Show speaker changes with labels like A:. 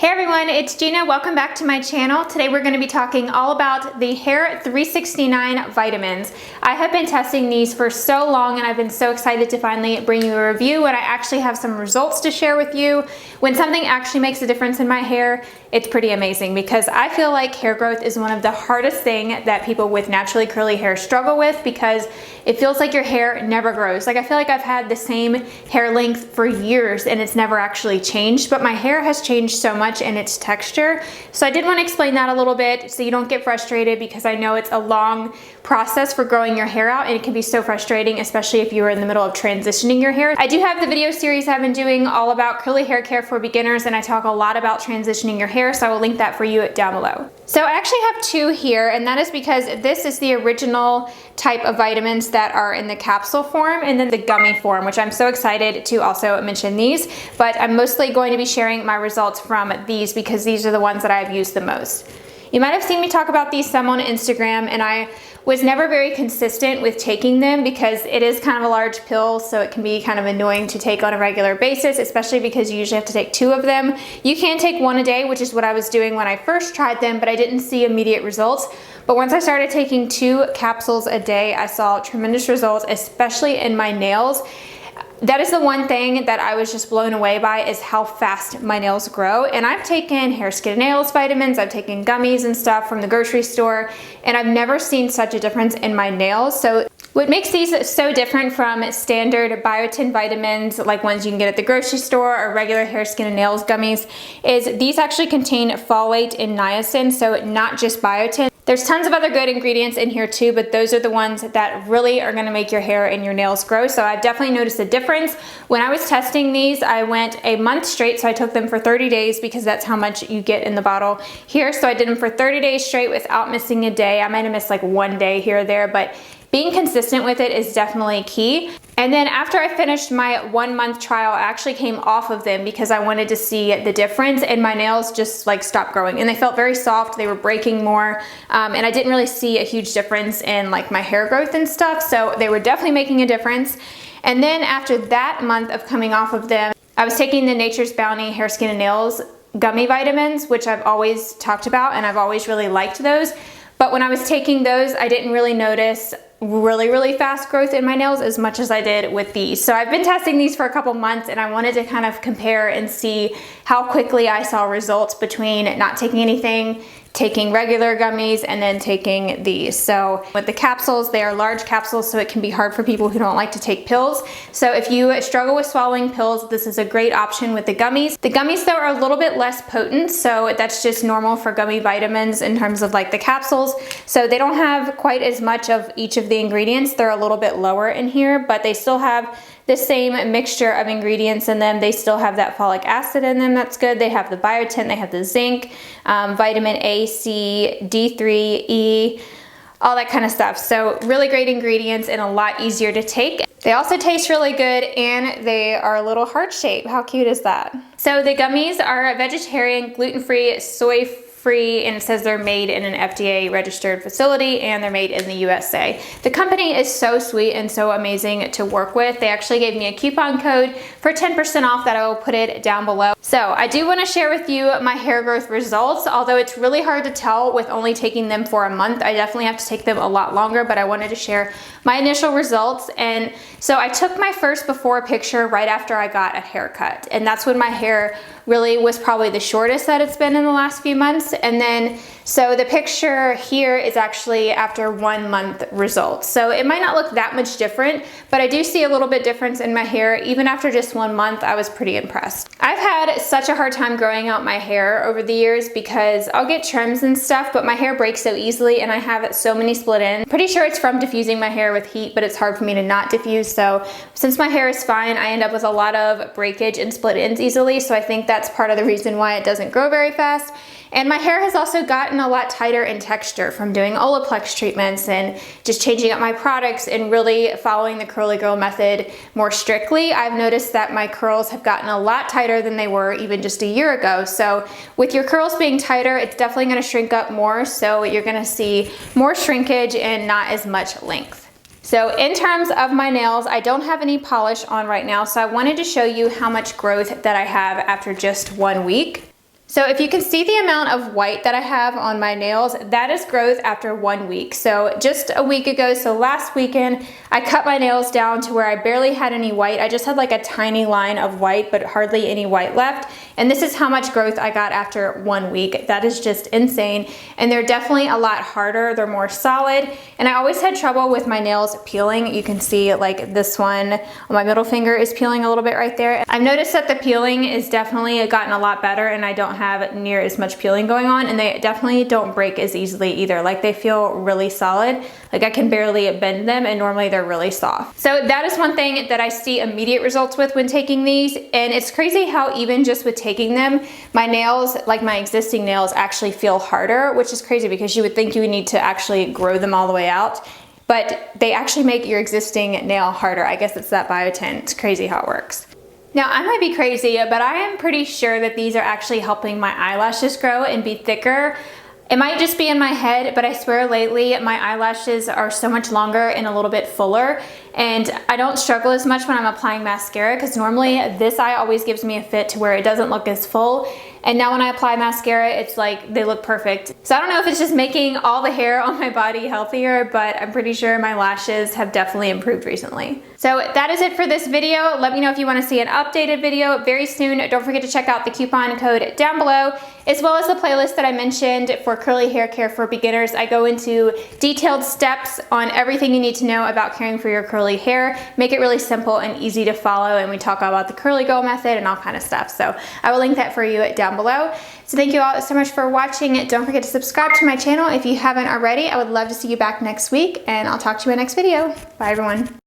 A: Hey everyone, it's Gina. Welcome back to my channel. Today we're going to be talking all about the Hair369 vitamins. I have been testing these for so long and I've been so excited to finally bring you a review and I actually have some results to share with you. When something actually makes a difference in my hair, it's pretty amazing because I feel like hair growth is one of the hardest things that people with naturally curly hair struggle with because it feels like your hair never grows. Like I feel like I've had the same hair length for years and it's never actually changed, but my hair has changed so much in its texture. So I did want to explain that a little bit so you don't get frustrated because I know it's a long process for growing your hair out and it can be so frustrating, especially if you are in the middle of transitioning your hair. I do have the video series I've been doing all about curly hair care for beginners and I talk a lot about transitioning your hair, so I will link that for you down below. So I actually have two here, and that is because this is the original type of vitamins that are in the capsule form and then the gummy form, which I'm so excited to also mention these, but I'm mostly going to be sharing my results from these because these are the ones that I've used the most. You might have seen me talk about these some on Instagram, and I was never very consistent with taking them because it is kind of a large pill, so it can be kind of annoying to take on a regular basis, especially because you usually have to take 2 of them. You can take 1 a day, which is what I was doing when I first tried them, but I didn't see immediate results. But once I started taking 2 capsules a day, I saw tremendous results, especially in my nails. That is the one thing that I was just blown away by, is how fast my nails grow. And I've taken hair, skin, and nails vitamins, I've taken gummies and stuff from the grocery store, and I've never seen such a difference in my nails. So what makes these so different from standard biotin vitamins, like ones you can get at the grocery store, or regular hair, skin, and nails gummies, is these actually contain folate and niacin, so not just biotin. There's tons of other good ingredients in here too, but those are the ones that really are gonna make your hair and your nails grow. So I've definitely noticed a difference. When I was testing these, I went a month straight, so I took them for 30 days because that's how much you get in the bottle here. So I did them for 30 days straight without missing a day. I might have missed like 1 day here or there, but being consistent with it is definitely key. And then after I finished my 1-month trial, I actually came off of them because I wanted to see the difference, and my nails just like stopped growing and they felt very soft. They were breaking more, and I didn't really see a huge difference in like my hair growth and stuff. So they were definitely making a difference. And then after that month of coming off of them, I was taking the Nature's Bounty Hair, Skin, and Nails gummy vitamins, which I've always talked about and I've always really liked those. But when I was taking those, I didn't really notice really fast growth in my nails as much as I did with these. So I've been testing these for a couple months and I wanted to kind of compare and see how quickly I saw results between not taking anything, taking regular gummies, and then taking these. So with the capsules, they are large capsules, so it can be hard for people who don't like to take pills. So if you struggle with swallowing pills, this is a great option with the gummies. The gummies though are a little bit less potent, so that's just normal for gummy vitamins in terms of like the capsules. So they don't have quite as much of each of the ingredients. They're a little bit lower in here, but they still have the same mixture of ingredients in them. They still have that folic acid in them, that's good. They have the biotin, they have the zinc, vitamin A, C, D3, E, all that kind of stuff. So really great ingredients and a lot easier to take. They also taste really good and they are a little heart shaped. How cute is that? So the gummies are vegetarian, gluten-free, soy-free, and it says they're made in an FDA registered facility and they're made in the USA. The company is so sweet and so amazing to work with. They actually gave me a coupon code for 10% off that I will put it down below. So I do want to share with you my hair growth results, although it's really hard to tell with only taking them for a month. I definitely have to take them a lot longer, but I wanted to share my initial results. And so I took my first before picture right after I got a haircut, and that's when my hair really was probably the shortest that it's been in the last few months. And then so the picture here is actually after 1 month results. So it might not look that much different, but I do see a little bit difference in my hair. Even after just 1 month, I was pretty impressed. I've had such a hard time growing out my hair over the years because I'll get trims and stuff, but my hair breaks so easily and I have so many split ends. Pretty sure it's from diffusing my hair with heat, but it's hard for me to not diffuse. So since my hair is fine, I end up with a lot of breakage and split ends easily. So I think that's part of the reason why it doesn't grow very fast. And my hair has also gotten a lot tighter in texture from doing Olaplex treatments and just changing up my products and really following the curly girl method more strictly. I've noticed that my curls have gotten a lot tighter than they were even just a year ago. So with your curls being tighter, it's definitely going to shrink up more. So you're going to see more shrinkage and not as much length. So in terms of my nails, I don't have any polish on right now, so I wanted to show you how much growth that I have after just 1 week. So if you can see the amount of white that I have on my nails, that is growth after 1 week. So just a week ago, so last weekend, I cut my nails down to where I barely had any white. I just had like a tiny line of white, but hardly any white left. And this is how much growth I got after 1 week. That is just insane. And they're definitely a lot harder. They're more solid. And I always had trouble with my nails peeling. You can see like this one on my middle finger is peeling a little bit right there. I've noticed that the peeling is definitely gotten a lot better, and I don't have near as much peeling going on, and they definitely don't break as easily either. Like they feel really solid. Like I can barely bend them, and normally they're really soft. So that is one thing that I see immediate results with when taking these, and it's crazy how even just with taking them, my nails, like my existing nails, actually feel harder, which is crazy because you would think you would need to actually grow them all the way out, but they actually make your existing nail harder. I guess it's that biotin. It's crazy how it works. Now, I might be crazy, but I am pretty sure that these are actually helping my eyelashes grow and be thicker. It might just be in my head, but I swear lately my eyelashes are so much longer and a little bit fuller, and I don't struggle as much when I'm applying mascara because normally this eye always gives me a fit to where it doesn't look as full. And now when I apply mascara, it's like they look perfect. So I don't know if it's just making all the hair on my body healthier, but I'm pretty sure my lashes have definitely improved recently. So that is it for this video. Let me know if you want to see an updated video very soon. Don't forget to check out the coupon code down below, as well as the playlist that I mentioned for curly hair care for beginners. I go into detailed steps on everything you need to know about caring for your curly hair, make it really simple and easy to follow, and we talk about the curly girl method and all kind of stuff. So I will link that for you down below. So thank you all so much for watching. Don't forget to subscribe to my channel if you haven't already. I would love to see you back next week, and I'll talk to you in my next video. Bye everyone.